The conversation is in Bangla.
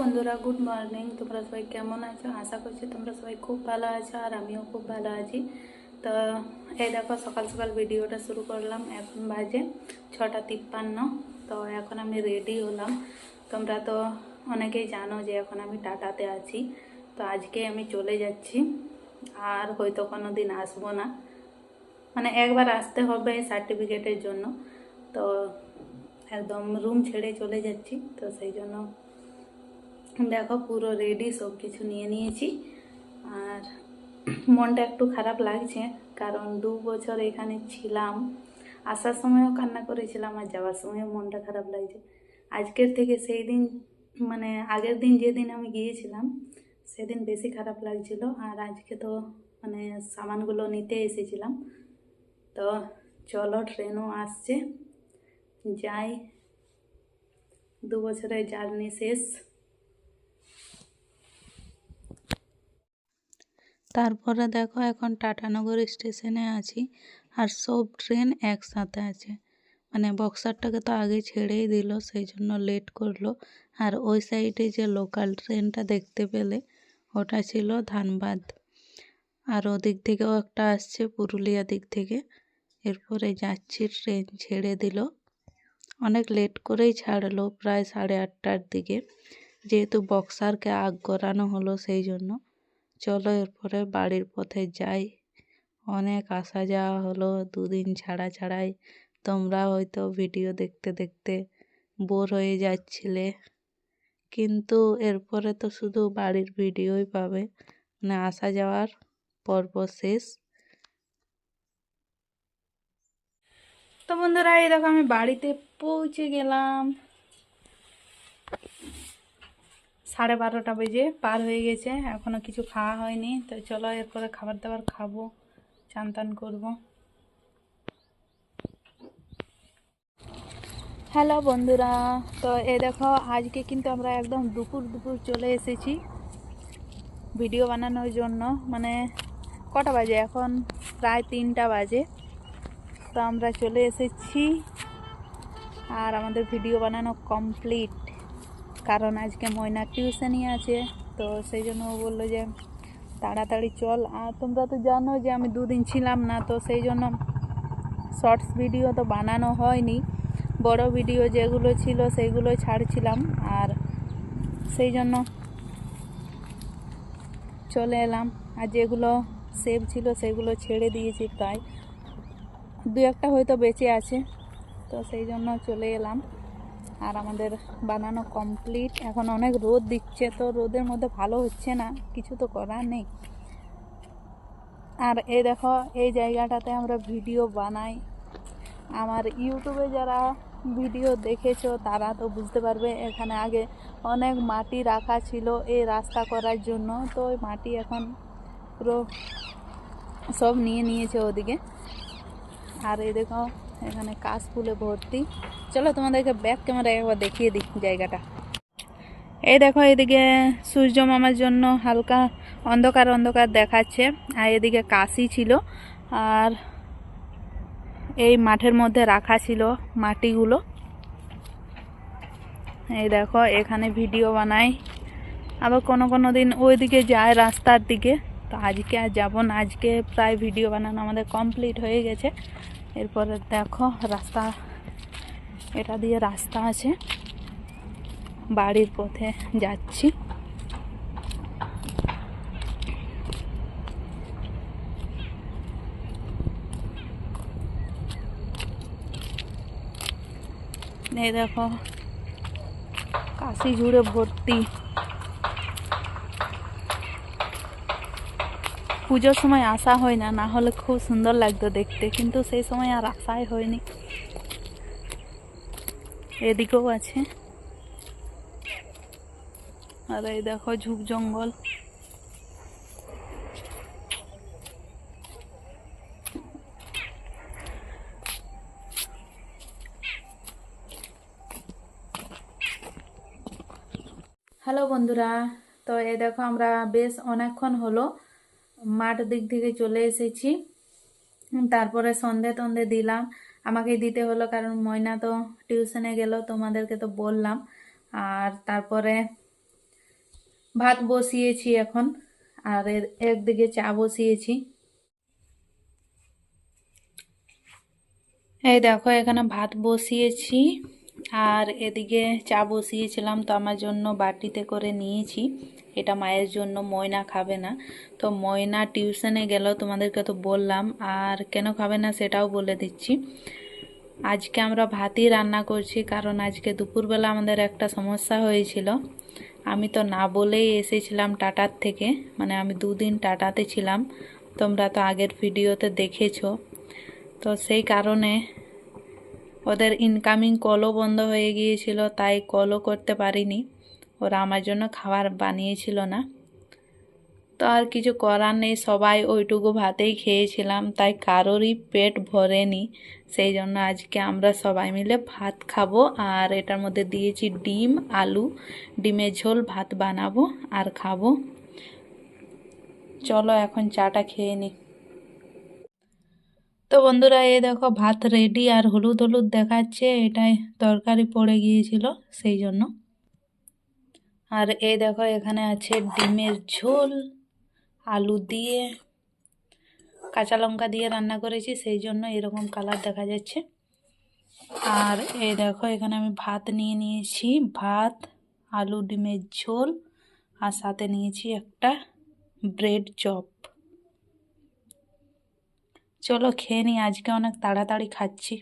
বন্ধুরা, গুড মর্নিং। তোমরা সবাই কেমন আছো? আশা করছি তোমরা সবাই খুব ভালো আছো, আর আমিও খুব ভালো আছি। তো এই দেখো, সকাল সকাল ভিডিওটা শুরু করলাম। এখন বাজে 6:53। তো এখন আমি রেডি হলাম। তোমরা তো অনেকেই জানো যে এখন আমি টাটাতে আছি। তো আজকে আমি চলে যাচ্ছি, আর হয়তো কোনো দিন আসবো না। মানে একবার আসতে হবে সার্টিফিকেটের জন্য। তো একদম রুম ছেড়ে চলে যাচ্ছি। তো সেই জন্য দেখো পুরো রেডি, সব কিছু নিয়ে নিয়েছি। আর মনটা একটু খারাপ লাগছে, কারণ 2 বছর এখানে ছিলাম। আসার সময়ও কান্না করেছিলাম, আর যাওয়ার সময়ও মনটা খারাপ লাগছে। আজকের থেকে সেই দিন, মানে আগের দিন যেদিন আমি গিয়েছিলাম সেদিন বেশি খারাপ লাগছিল। আর আজকে তো মানে সামানগুলো নিতে এসেছিলাম। তো চলো, ট্রেনও আসছে, যাই। 2 বছরের জার্নি শেষ। তারপরে দেখো, এখন টাটানগর স্টেশনে আছি, আর সব ট্রেন একসাথে আছে। মানে বক্সারটাকে তো আগে ছেড়েই দিল, সেই জন্য লেট করলো। আর ওই সাইডে যে লোকাল ট্রেনটা দেখতে পেলে, ওটা ছিল ধানবাদ। আর ওদিক থেকেও একটা আসছে পুরুলিয়া দিক থেকে। এরপরে যাচ্ছি, ট্রেন ছেড়ে দিল। অনেক লেট করেই ছাড়লো, প্রায় 8:30টার দিকে, যেহেতু বক্সারকে আগ করানো হলো সেই জন্য। চলো এরপরে বাড়ির পথে যাই। অনেক আসা যাওয়া হলো 2 দিন ছাড়া ছাড়াই। তোমরা হয়তো ভিডিও দেখতে দেখতে বোর হয়ে যাচ্ছিলে, কিন্তু এরপরে তো শুধু বাড়ির ভিডিওই পাবে, মানে আসা যাওয়ার পর্ব শেষ। তো বন্ধুরা, এই দেখো আমি বাড়িতে পৌঁছে গেলাম। 12:30 বেজে পার হয়ে গেছে, এখনো কিছু খাওয়া হয়নি। তো চলো এরপরে খাবার দাবার খাবো, চান টান করবো। হ্যালো বন্ধুরা, তো এই দেখো আজকে কিন্তু আমরা একদম দুপুর দুপুর চলে এসেছি ভিডিও বানানোর জন্য। মানে কটা বাজে এখন? প্রায় 3টা বাজে। তো আমরা চলে এসেছি, আর আমাদের ভিডিও বানানো কমপ্লিট। কারণ আজকে ময়না টিউশনই আছে, তো সেই জন্য ও বললো যে তাড়াতাড়ি চল। আর তোমরা তো জানো যে আমি 2 দিন ছিলাম না, তো সেই জন্য শর্টস ভিডিও তো বানানো হয়নি। বড় ভিডিও যেগুলো ছিল সেইগুলো ছাড়ছিলাম, আর সেই জন্য চলে এলাম। আর যেগুলো সেভ ছিল সেগুলো ছেড়ে দিয়েছি, প্রায় 2-1টা হয়তো বেঁচে আছে। তো সেই জন্য চলে এলাম, আর আমাদের বানানো কমপ্লিট। এখন অনেক রোদ দিচ্ছে, তো রোদের মধ্যে ভালো হচ্ছে না, কিছু তো করার নেই। আর এই দেখো, এই জায়গাটাতে আমরা ভিডিও বানাই। আমার ইউটিউবে যারা ভিডিও দেখেছো তারা তো বুঝতে পারবে, এখানে আগে অনেক মাটি রাখা ছিল এই রাস্তা করার জন্য। তো ওই মাটি এখন পুরো সব নিয়ে নিয়েছে ওদিকে। আর এই দেখো, এখানে কাশ ফুলে ভর্তি। চলো তোমাদেরকে ব্যাক ক্যামেরা একবার দেখিয়ে দিই জায়গাটা। এই দেখো, এদিকে সূর্য মামার জন্য হালকা অন্ধকার অন্ধকার দেখাচ্ছে, আর এদিকে কাশি ছিল। আর এই মাঠের মধ্যে রাখা ছিল মাটিগুলো। এই দেখো, এখানে ভিডিও বানাই। আবার কোনো কোনো দিন ওইদিকে যায় রাস্তার দিকে। তো আজকে আর যাবো না, আজকে প্রায় ভিডিও বানানো আমাদের কমপ্লিট হয়ে গেছে। এরপরে দেখো রাস্তা, এটা দিয়ে রাস্তা আছে, বাড়ির পথে যাচ্ছি। এই দেখো, কাশি জুড়ে ভর্তি। পুজোর সময় আসা হয় না, না হলে খুব সুন্দর লাগতো দেখতে, কিন্তু সেই সময় আর আসাই হয়নি। এদিকেও আছে, আর এই দেখো ঝুপ জঙ্গল। হ্যালো বন্ধুরা, তো এই দেখো আমরা বেশ অনেকক্ষণ হলো মাঠ দিক থেকে চলে এসেছি। তারপরে সন্ধে টন্ধে দিলাম, আমাকে দিতে হলো কারণ ময়না তো টিউশনে গেল, তোমাদেরকে তো বললাম। আর তারপরে ভাত বসিয়েছি এখন, আর একদিকে চা বসিয়েছি। এই দেখো এখানে ভাত বসিয়েছি আর এদিকে চা বসিয়েছিলাম, তো আমার জন্য বাটিতে করে নিয়েছি। এটা মায়ের জন্য, ময়না খাবে না। তো ময়না টিউশনে গেল, তোমাদেরকে তো বললাম, আর কেন খাবে না সেটাও বলে দিচ্ছি। আজকে আমরা ভাতই রান্না করছি, কারণ আজকে দুপুরবেলা আমাদের একটা সমস্যা হয়েছিল। আমি তো না বলেই এসেছিলাম টাটার থেকে, মানে আমি 2 দিন টাটাতে ছিলাম, তোমরা তো আগের ভিডিওতে দেখেছো। তো সেই কারণে ওদের ইনকামিং কলও বন্ধ হয়ে গিয়েছিল, তাই কলও করতে পারিনি। ওরা আমার জন্য খাবার বানিয়েছিল না, তো আর কিছু করার নেই, সবাই ওইটুকু ভাতেই খেয়েছিলাম, তাই কারোরই পেট ভরেনি। সেই জন্য আজকে আমরা সবাই মিলে ভাত খাবো, আর এটার মধ্যে দিয়েছি ডিম, আলু, ডিমের ঝোল, ভাত বানাবো আর খাবো। চলো এখন চাটা খেয়ে নিই। তো বন্ধুরা এই দেখো ভাত রেডি, আর হলুদ হলুদ দেখাচ্ছে, এটাই তরকারি পড়ে গিয়েছিল সেই জন্য। আর এই দেখো এখানে আছে ডিমের ঝোল, আলু দিয়ে, কাঁচা লঙ্কা দিয়ে রান্না করেছি, সেই জন্য এরকম কালার দেখা যাচ্ছে। আর এই দেখো এখানে আমি ভাত নিয়ে নিয়েছি, ভাত, আলু ডিমের ঝোল, আর সাথে নিয়েছি একটা ব্রেড চপ। চলো খেয়ে নিই, আজকে অনেক তাড়াতাড়ি খাচ্ছি।